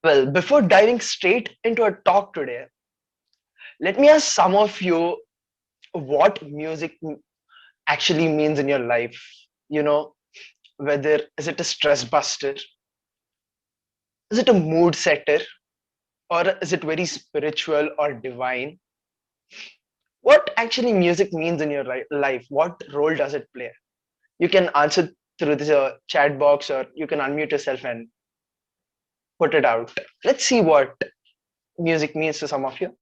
Well, before diving straight into our talk today, let me ask some of you what music actually means in your life. You know, whether is it a stress buster, is it a mood setter, or is it very spiritual or divine? What actually music means in your life? What role does it play? You can answer through this chat box, or you can unmute yourself and put it out. Let's see what music means to some of you.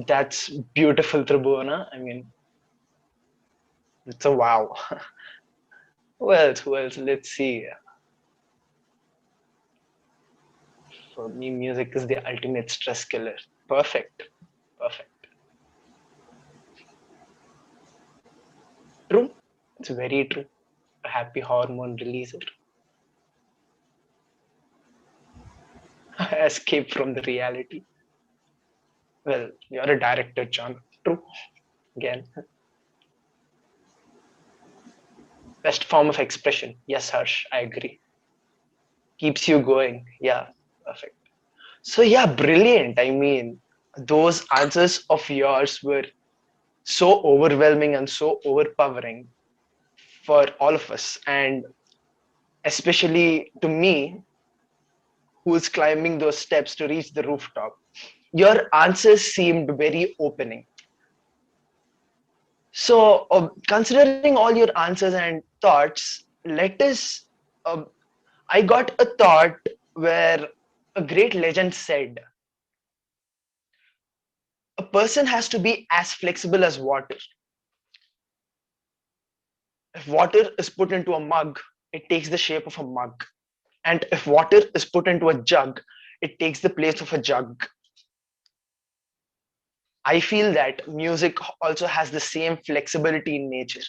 That's beautiful, Tribhuwana. I mean, it's a wow. Who else? Who else? Let's see. For me, music is the ultimate stress killer. Perfect. Perfect. True. It's very true. A happy hormone releaser. Escape from the reality. Well, you're a director, John. True. Again. Best form of expression. Yes, Harsh. I agree. Keeps you going. Yeah. Perfect. So, yeah, brilliant. I mean, those answers of yours were so overwhelming and so overpowering for all of us, and especially to me, who's climbing those steps to reach the rooftop. Your answers seemed very opening. So, considering all your answers and thoughts, let us. Uh, I got a thought where a great legend said, a person has to be as flexible as water. If water is put into a mug, it takes the shape of a mug. And if water is put into a jug, it takes the place of a jug. I feel that music also has the same flexibility in nature.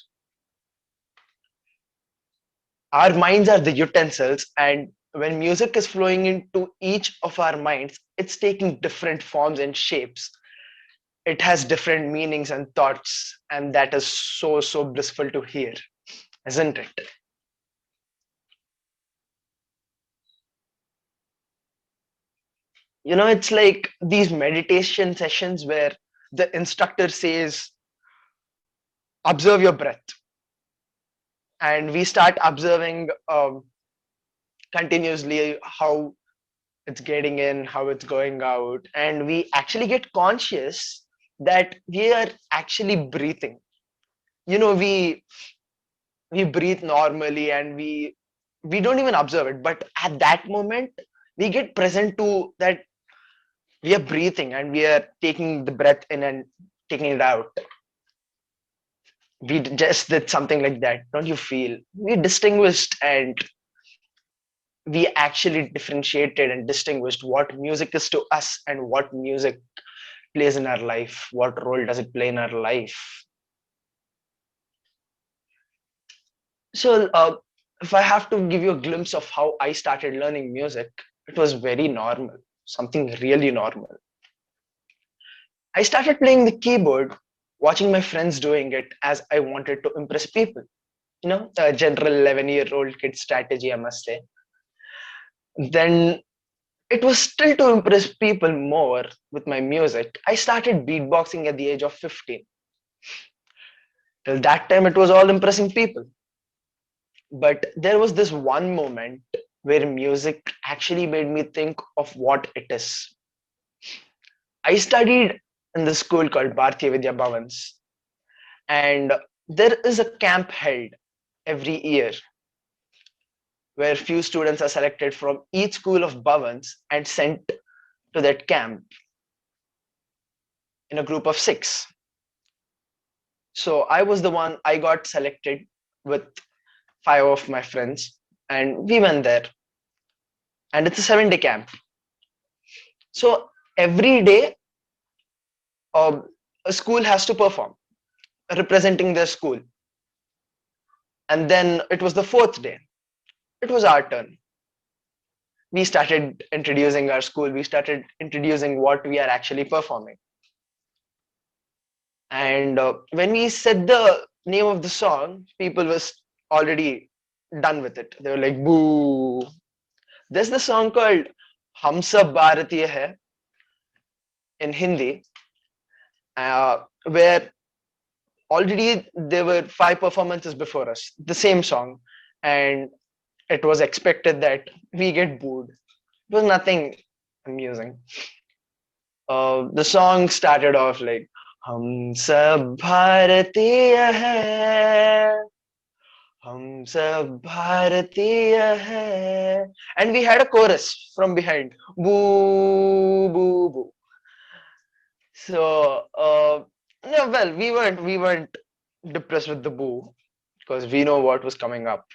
Our minds are the utensils, and when music is flowing into each of our minds, it's taking different forms and shapes. It has different meanings and thoughts, and that is so, so blissful to hear, isn't it? You know, it's like these meditation sessions where the instructor says, observe your breath, and we start observing continuously how it's getting in, how it's going out, and we actually get conscious that we are actually breathing. You know, we breathe normally, and we don't even observe it, but at that moment we get present to that we are breathing and we are taking the breath in and taking it out. We just did something like that. Don't you feel we distinguished, and we actually differentiated and distinguished what music is to us and what music plays in our life, what role does it play in our life. So if I have to give you a glimpse of how I started learning music, it was very normal, something really normal. I started playing the keyboard, watching my friends doing it as I wanted to impress people. You know, a general 11-year-old kid strategy, I must say. Then it was still to impress people more with my music. I started beatboxing at the age of 15. Till that time, it was all impressing people. But there was this one moment where music actually made me think of what it is. I studied in the school called Bharatiya Vidya Bhavans, and there is a camp held every year where few students are selected from each school of Bhavans and sent to that camp in a group of 6. So I was the one, I got selected with 5 of my friends, and we went there. And it's a 7-day camp. So every day, a school has to perform representing their school. And then it was the 4th day. It was our turn. we started introducing our school, we started introducing what we are actually performing. And when we said the name of the song, people was already done with it. They were like, boo. There's the song called Hum Sab Bharatiya Hai in Hindi, where already there were 5 performances before us, the same song, and it was expected that we get booed. It was nothing amusing. The song started off like Hum sab bharatiya hai, Hum sab bharatiya hai, and we had a chorus from behind, boo boo boo. So no, well, we weren't depressed with the boo because we know what was coming up,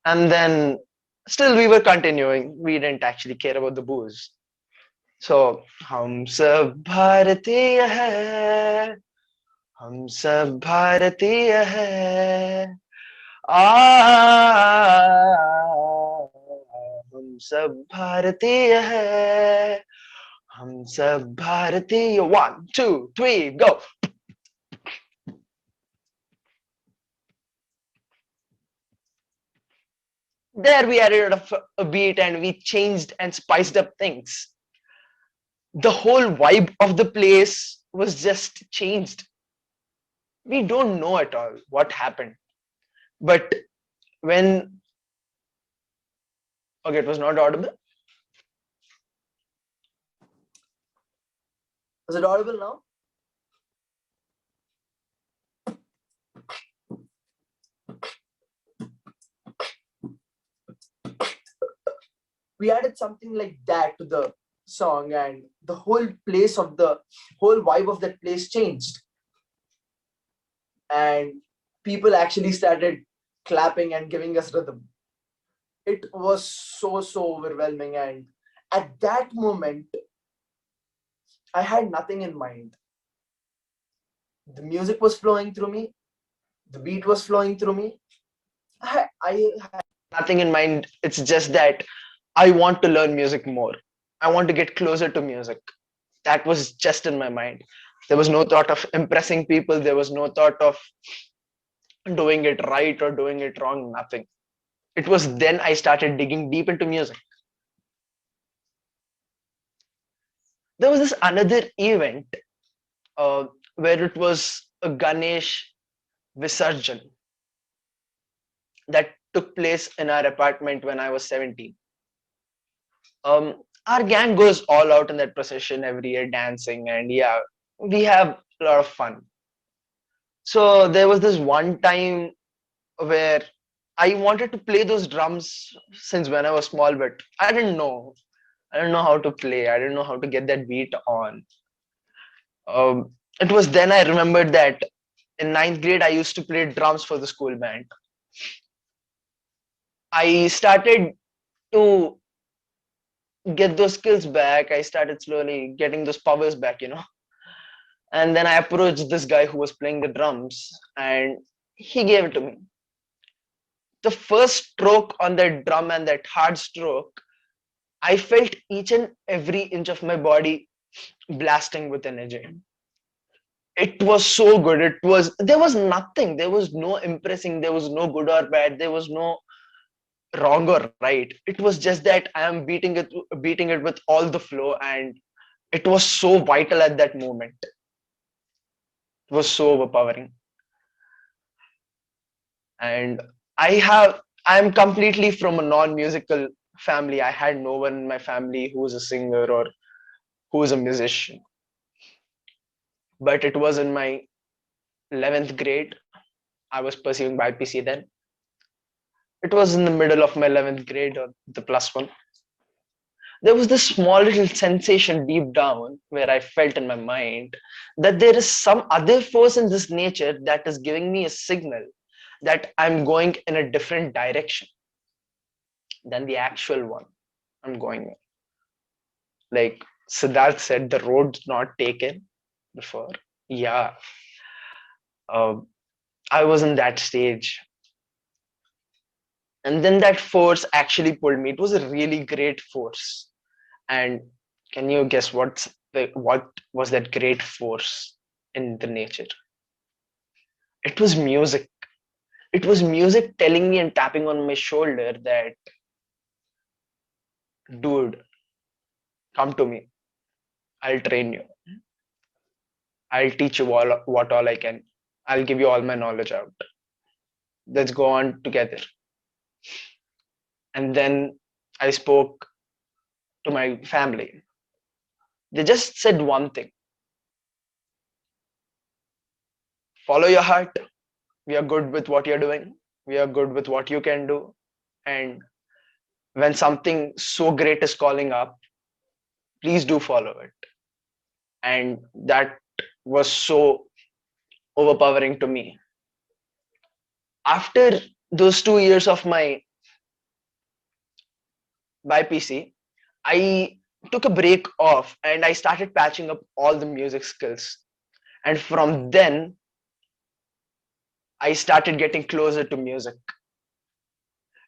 and then still we were continuing. We didn't actually care about the boos. So हम सब भारतीय हैं, हम सब भारतीय हैं, आ हम सब भारतीय हैं, हम सब भारतीय. 1, 2, 3, go. There we added a beat and we changed and spiced up things. The whole vibe of the place was just changed. We don't know at all what happened. But when, okay, it was not audible. Is it audible now? We added something like that to the song, and the whole vibe of that place changed. And people actually started clapping and giving us rhythm. It was so overwhelming, and at that moment I had nothing in mind. The music was flowing through me, the beat was flowing through me. I had nothing in mind. It's just that I want to learn music more. I want to get closer to music. That was just in my mind. There was no thought of impressing people. There was no thought of doing it right or doing it wrong. Nothing. It was then I started digging deep into music. There was this another event uh, where it was a Ganesh Visarjan that took place in our apartment when I was 17. Our gang goes all out in that procession every year, dancing, and yeah, we have a lot of fun. So there was this one time where I wanted to play those drums since when I was small, but I didn't know. I didn't know how to play. I didn't know how to get that beat on. It was then I remembered that in ninth grade I used to play drums for the school band. I started to get those skills back. I started slowly getting those powers back, And then I approached this guy who was playing the drums, and he gave it to me. The first stroke on that drum and that hard stroke, I felt each and every inch of my body blasting with energy. It was so good. There was nothing. There was no impressing. There was no good or bad. There was no wrong or right. It was just that I am beating it with all the flow, and it was so vital at that moment. It was so overpowering. And I'm completely from a non-musical family. I had no one in my family who was a singer or who was a musician. But it was in my 11th grade. I was pursuing BPC then. It was in the middle of my 11th grade or the plus one. There was this small little sensation deep down where I felt in my mind that there is some other force in this nature that is giving me a signal that I'm going in a different direction than the actual one I'm going in. Like Siddharth said, the road's not taken before. Yeah, uh, I was in that stage. And then that force actually pulled me. It was a really great force. And can you guess what was that great force in the nature? It was music. It was music telling me and tapping on my shoulder that, dude, come to me. I'll train you. I'll teach you what all I can. I'll give you all my knowledge out. Let's go on together. And then I spoke to my family. They just said one thing: follow your heart. We are good with what you're doing. We are good with what you can do. And when something so great is calling up, please do follow it. And that was so overpowering to me. After those 2 years of my BPC, I took a break off and I started patching up all the music skills. And from then, I started getting closer to music.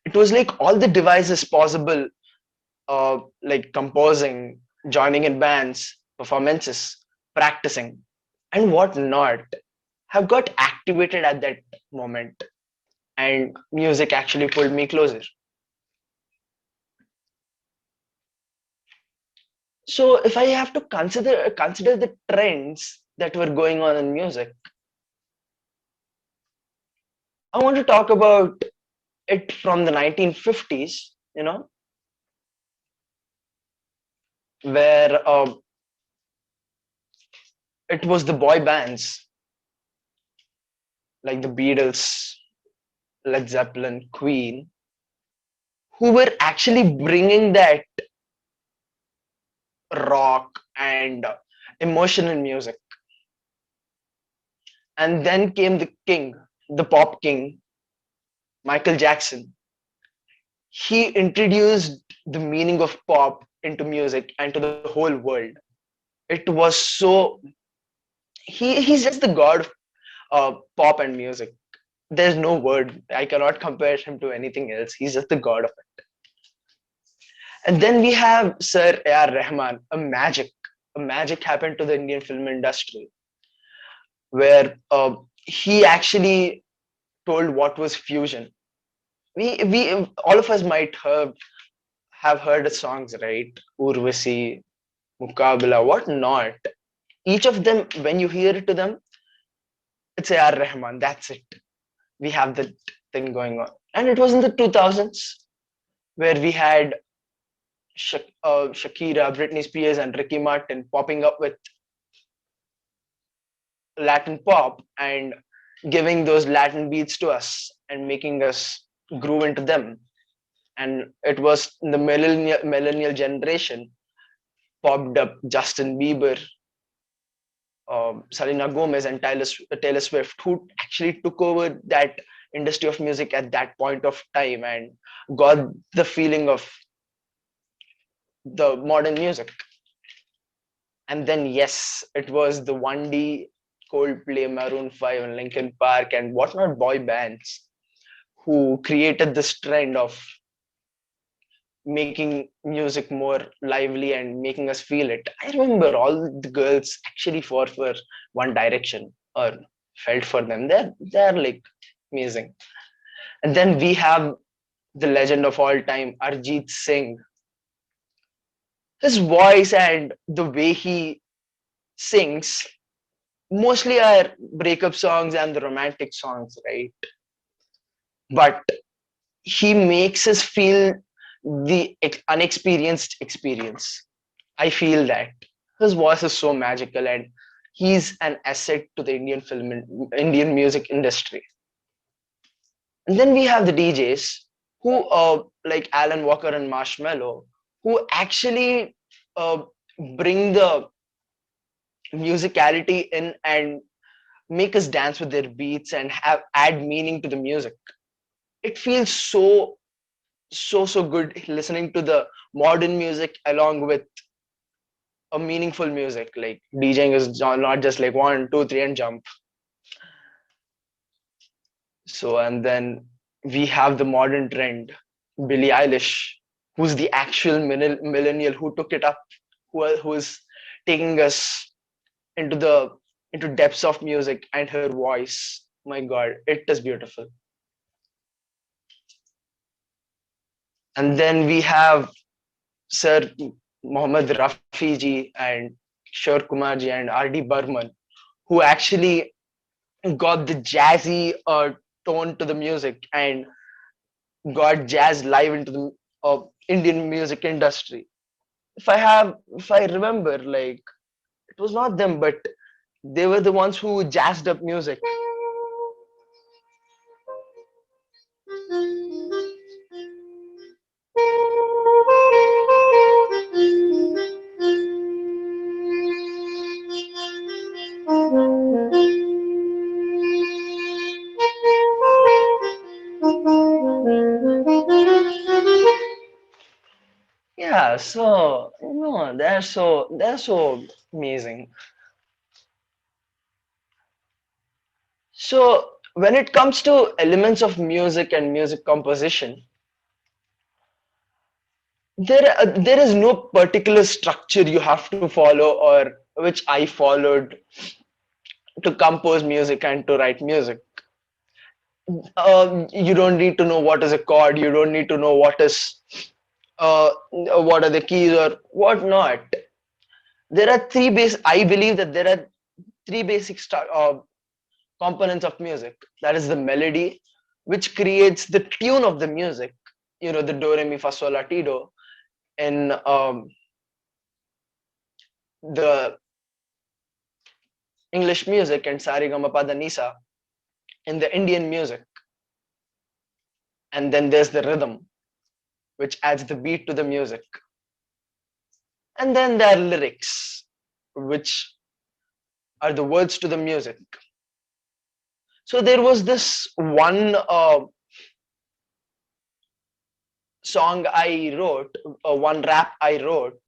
It was like all the devices possible, like composing, joining in bands, performances, practicing, and whatnot, have got activated at that moment. And music actually pulled me closer. So if I have to consider the trends that were going on in music, I want to talk about it from the 1950s, where it was the boy bands like the Beatles, Led Zeppelin, Queen, who were actually bringing that rock and emotional music. And then came the king, the pop king, Michael Jackson. He introduced the meaning of pop into music and to the whole world. It was so he's just the god of pop and music. There's no word. I cannot compare him to anything else. He's just the god of it. And then we have Sir A.R. Rahman, a magic. A magic happened to the Indian film industry, where he actually told what was fusion. We all of us might have heard the songs, right? Urvasi, Mukabla, what not. Each of them, when you hear it to them, it's A.R. Rahman. That's it. We have that thing going on. And it was in the 2000s where we had Shakira, Britney Spears, and Ricky Martin popping up with Latin pop and giving those Latin beats to us and making us groove into them. And it was the millennial generation popped up Justin Bieber, Selena Gomez, and Taylor Swift, who actually took over that industry of music at that point of time and got the feeling of the modern music. And then, yes, it was the 1D, Coldplay, Maroon 5, and Linkin Park, and whatnot boy bands who created this trend of making music more lively and making us feel it. I remember all the girls actually fought for One Direction or felt for them. They're like amazing. And then we have the legend of all time, Arjit Singh. His voice and the way he sings mostly are breakup songs and the romantic songs, right? But he makes us feel the unexperienced experience. I feel that his voice is so magical and he's an asset to the Indian music industry. And then we have the DJs who, like Alan Walker and Marshmello, who actually uh, bring the musicality in and make us dance with their beats and have add meaning to the music. It feels so good listening to the modern music along with a meaningful music. Like DJing is not just like 1, 2, 3 and jump. So and then We have the modern trend, Billie Eilish, who's the actual millennial who took it up, who is taking us into the into depths of music, and her voice. My God, it is beautiful. And then we have Sir Mohammad Rafi ji and Kishore Kumar ji and R.D. Burman, who actually got the jazzy tone to the music and got jazz live into the Indian music industry. If I remember, like it was not them, but they were the ones who jazzed up music. Yeah, so no, they're so amazing. So when it comes to elements of music and music composition, there is no particular structure you have to follow, or which I followed to compose music and to write music. You don't need to know what is a chord. You don't need to know what are the keys or what not. There are three base. I believe that there are three basic components of music. That is the melody, which creates the tune of the music. You know, the do re mi fa sol la ti do in the English music, and sa re ga ma pa da ni sa in the Indian music. And then there's the rhythm, which adds the beat to the music. And then there are lyrics, which are the words to the music. So there was this one song I wrote, one rap I wrote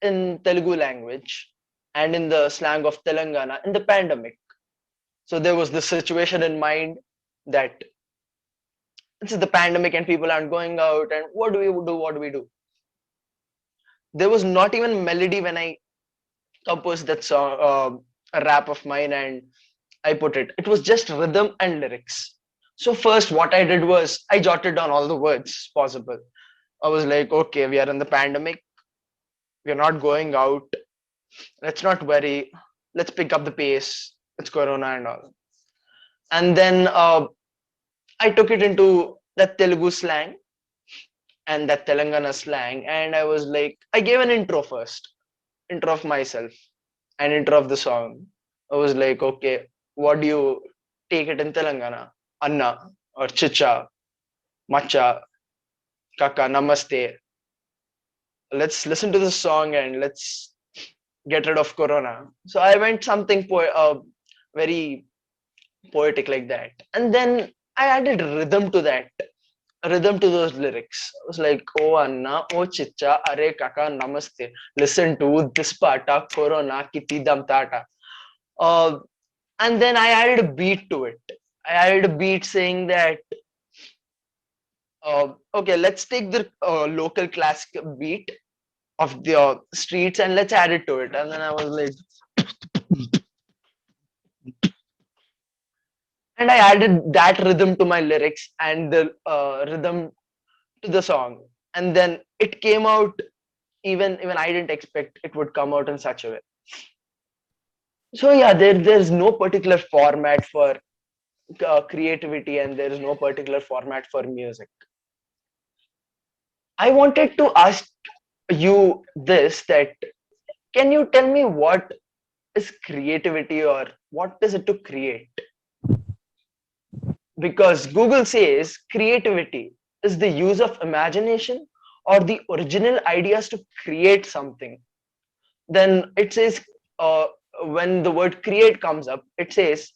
in Telugu language and in the slang of Telangana in the pandemic. So there was this situation in mind that this is the pandemic and people aren't going out, and what do we do? What do we do? There was not even melody when I composed that song, a rap of mine, and I put it. It was just rhythm and lyrics. So first, what I did was I jotted down all the words possible. I was like, okay, we are in the pandemic. We're not going out. Let's not worry. Let's pick up the pace. It's Corona and all. And then I took it into that Telugu slang and that Telangana slang. And I was like, I gave an intro first, intro of myself and intro of the song. I was like, okay, what do you take it in Telangana? Anna or Chicha, Macha, Kaka, Namaste. Let's listen to the song and let's get rid of Corona. So I went something very poetic like that. And then I added rhythm to that, rhythm to those lyrics. I was like, oh Anna, oh Chicha, Are Kaka, Namaste. Listen to this pata, Corona, Kiti Dam Tata. Uh, and then I added a beat to it. I added a beat saying that, okay, let's take the local classic beat of the streets and let's add it to it. And then I was like, and I added that rhythm to my lyrics and the rhythm to the song, and then it came out. Even I didn't expect it would come out in such a way. So yeah, there's no particular format for creativity, and there is no particular format for music. I wanted to ask you this, that can you tell me what is creativity, or what is it to create? Because Google says creativity is the use of imagination or the original ideas to create something. Then it says, when the word create comes up, it says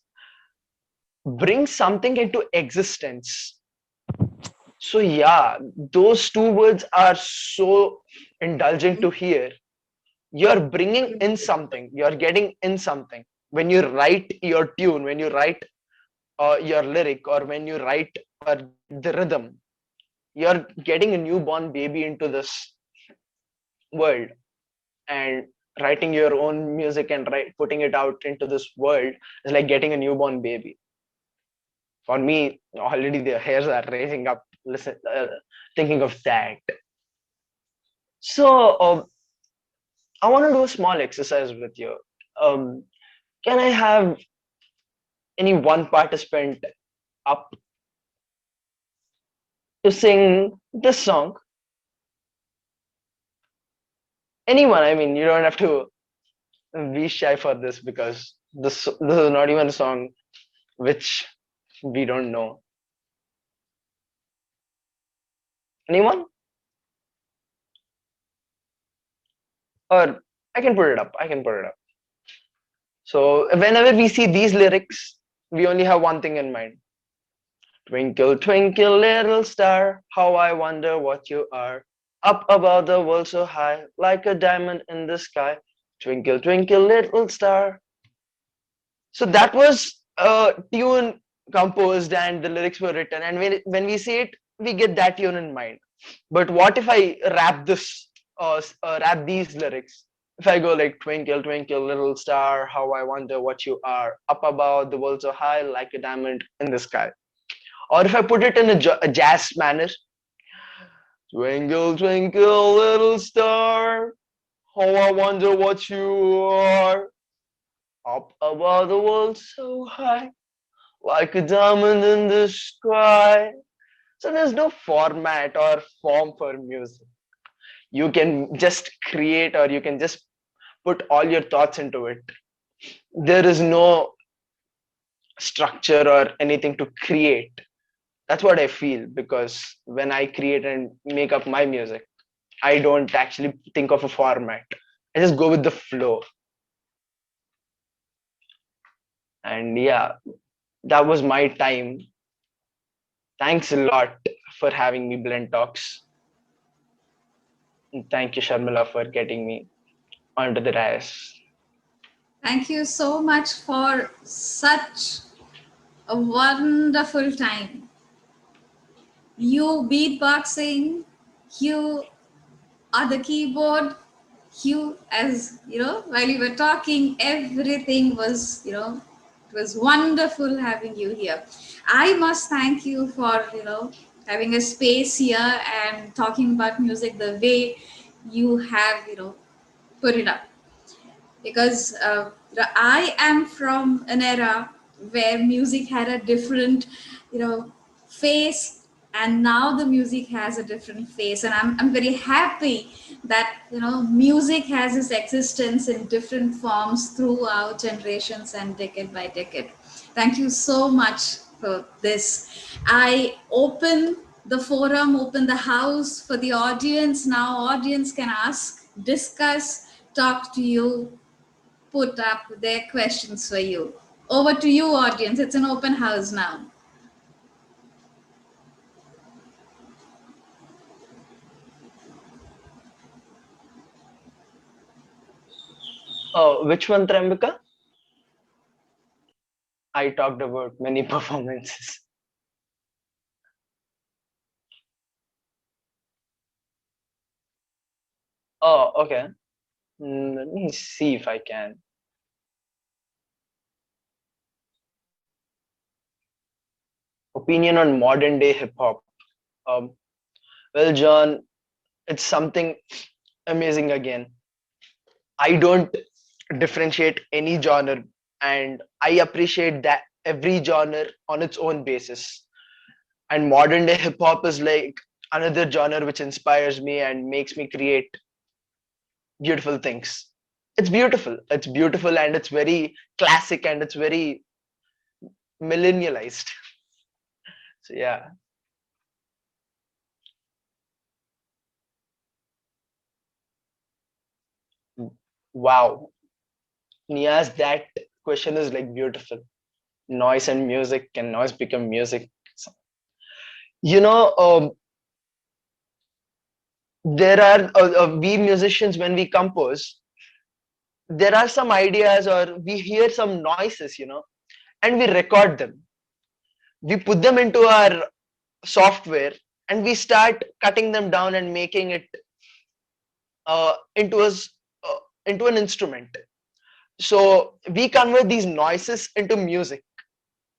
bring something into existence. So yeah, those two words are so indulgent to hear. You're bringing in something, you're getting in something. When you write your tune, when you write your lyric, or when you write or the rhythm. You're getting a newborn baby into this world, and writing your own music and putting it out into this world is like getting a newborn baby. For me, already the hairs are raising up. Listen, thinking of that. So I want to do a small exercise with you. Um, can I have any one participant up to sing this song? Anyone? I mean, you don't have to be shy for this because this is not even a song which we don't know. Anyone? Or I can put it up. I can put it up. So whenever we see these lyrics, we only have one thing in mind. Twinkle, twinkle, little star, how I wonder what you are. Up above the world so high, like a diamond in the sky. Twinkle, twinkle, little star. So that was a tune composed and the lyrics were written. And when we see it, we get that tune in mind. But what if I rap this, rap these lyrics? If I go like twinkle, twinkle, little star, how I wonder what you are. Up above the world so high, like a diamond in the sky. Or if I put it in a jazz manner, twinkle, twinkle, little star, how I wonder what you are. Up above the world so high, like a diamond in the sky. So there's no format or form for music. You can just create or you can just put all your thoughts into it. There is no structure or anything to create. That's what I feel because when I create and make up my music, I don't actually think of a format. I just go with the flow. And yeah, that was my time. Thanks a lot for having me, Blend Talks. And thank you, Sharmila, for getting me onto the dais. Thank you so much for such a wonderful time. You beatboxing, you on the keyboard, you as while you were talking, everything was it was wonderful having you here. I must thank you for having a space here and talking about music the way you have put it up, because I am from an era where music had a different, face, and now the music has a different face, and I'm very happy that music has its existence in different forms throughout generations and decade by decade. Thank you so much for this. I open the forum, open the house for the audience. Now audience can ask, discuss, talk to you, put up their questions for you. Over to you, audience. It's an open house now. Oh, which one, Trambika? I talked about many performances. Oh, okay. Let me see if I can. Opinion on modern day hip hop. Um, well, John, it's something amazing again. I don't differentiate any genre, and I appreciate that every genre on its own basis. And modern day hip hop is like another genre which inspires me and makes me create beautiful things. It's beautiful. It's beautiful and it's very classic and it's very millennialized. So yeah. Wow. Niaz, that question is like beautiful. Noise and music, can noise become music? You know, there are we musicians when we compose, there are some ideas or we hear some noises, and we record them. We put them into our software, and we start cutting them down and making it into into an instrument. So we convert these noises into music.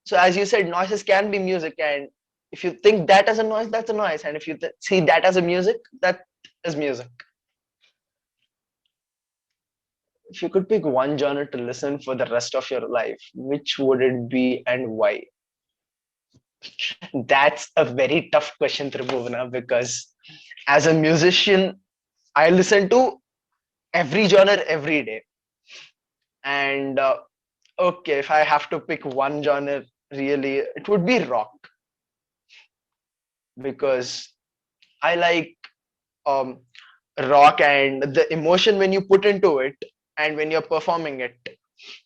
So as you said, noises can be music, and if you think that as a noise, that's a noise, and if you see that as a music, that is music. If you could pick one genre to listen for the rest of your life, which would it be and why? That's a very tough question, Tribhuvana, because as a musician, I listen to every genre every day. And okay, if I have to pick one genre, really, it would be rock, because I like um, rock and the emotion when you put into it, and when you're performing it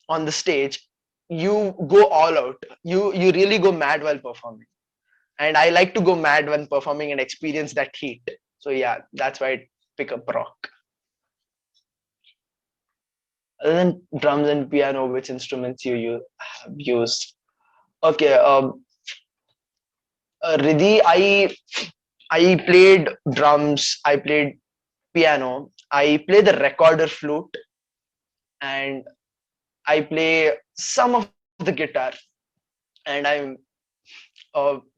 on the stage, you go all out. You really go mad while performing, and I like to go mad when performing and experience that heat. So yeah, that's why I pick up rock. Other than drums and piano, which instruments have used? Okay, Riddhi, I played drums, I played piano, I play the recorder flute, and I play some of the guitar, and I'm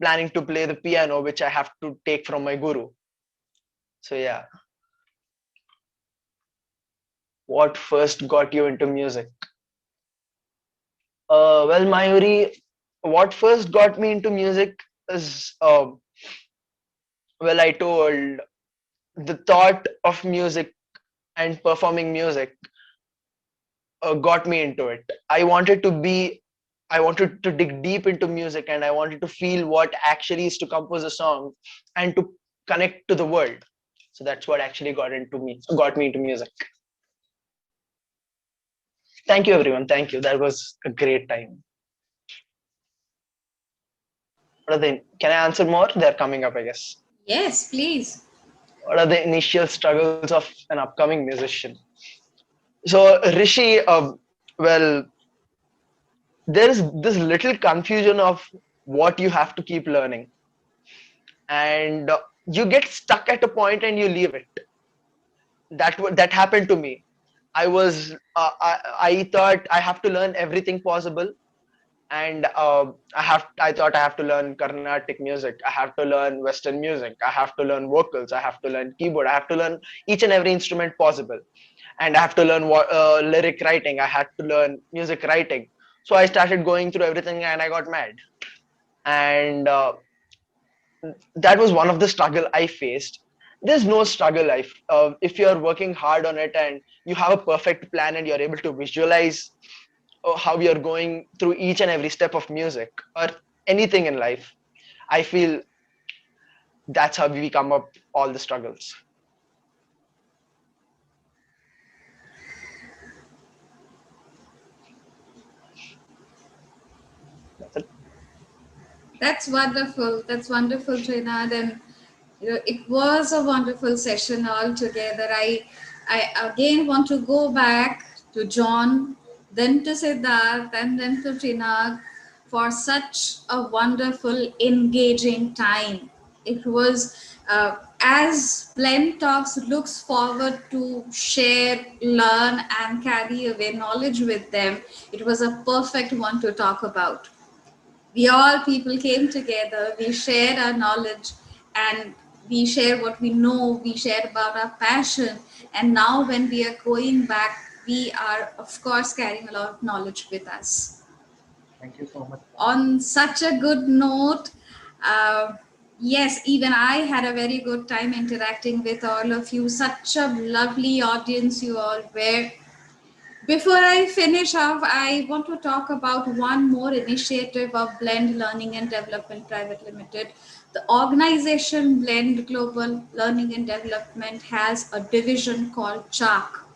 planning to play the piano, which I have to take from my guru. So yeah, what first got you into music? Well, Mayuri, what first got me into music is, well, I told, the thought of music and performing music got me into it. I wanted to dig deep into music, and I wanted to feel what actually is to compose a song and to connect to the world. So that's what actually got me into music. Thank you, everyone. Thank you. That was a great time. What are the? Can I answer more? They're coming up, I guess. Yes, please. What are the initial struggles of an upcoming musician? So Rishi, well, there is this little confusion of what you have to keep learning, and you get stuck at a point and you leave it. That happened to me. I was I thought I have to learn everything possible, and I thought I have to learn Carnatic music, I have to learn Western music, I have to learn vocals, I have to learn keyboard, I have to learn each and every instrument possible, and I have to learn lyric writing, I had to learn music writing. So I started going through everything, and I got mad. And that was one of the struggle I faced. There's no struggle life if you're working hard on it, and you have a perfect plan, and you're able to visualize how you're going through each and every step of music or anything in life. I feel that's how we come up all the struggles. That's it. That's wonderful. That's wonderful, Trinadh. And it was a wonderful session altogether. I again want to go back to John, then to Siddharth, and then to Trinadh for such a wonderful, engaging time. It was as Blend Talks looks forward to share, learn, and carry away knowledge with them. It was a perfect one to talk about. We all people came together, we shared our knowledge, and we share what we know, we share about our passion. And now when we are going back, we are of course carrying a lot of knowledge with us. Thank you so much. On such a good note, uh, yes, even I had a very good time interacting with all of you. Such a lovely audience you all were. Before I finish off, I want to talk about one more initiative of Blend Learning and Development Private Limited. The organization Blend Global Learning and Development has a division called CHARK.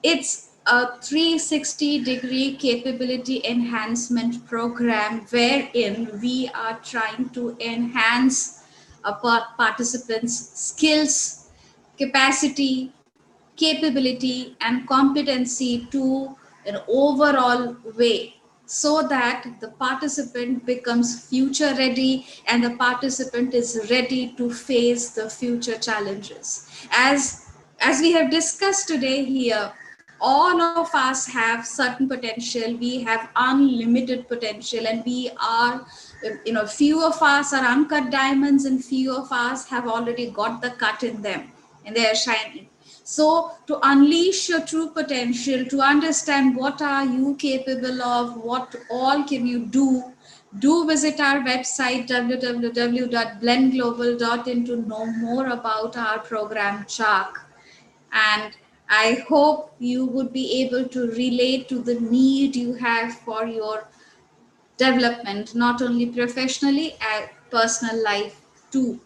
It's a 360-degree capability enhancement program wherein we are trying to enhance a participants' skills, capacity, capability, and competency to an overall way. so that the participant becomes future ready and the participant is ready to face the future challenges. As we have discussed today here, all of us have certain potential, we have unlimited potential, and we are, few of us are uncut diamonds and few of us have already got the cut in them and they are shining. So to unleash your true potential, to understand what are you capable of, what all can you do visit our website www.blendglobal.in to know more about our program Chalk. And I hope you would be able to relate to the need you have for your development, not only professionally, personal life too.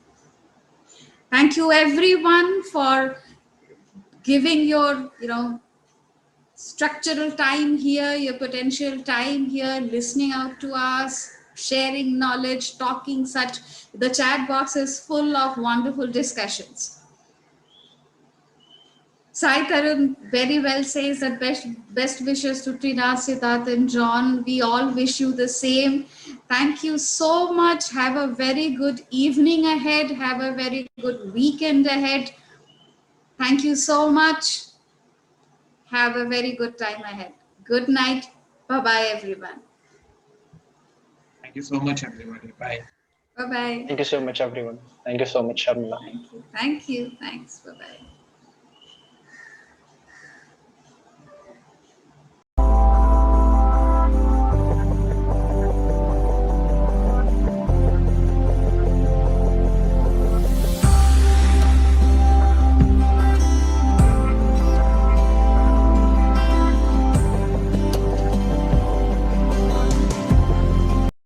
Thank you everyone for giving your, structural time here, your potential time here, listening out to us, sharing knowledge, talking such. The chat box is full of wonderful discussions. Sai Tarun very well says that best wishes to Trinath, Siddharth, and John. We all wish you the same. Thank you so much. Have a very good evening ahead. Have a very good weekend ahead. Thank you so much. Have a very good time ahead. Good night. Bye bye, everyone. Thank you so much, everybody. Bye. Bye bye. Thank you so much, everyone. Thank you so much, Sharmila. Thank you. Thank you. Thanks. Bye bye.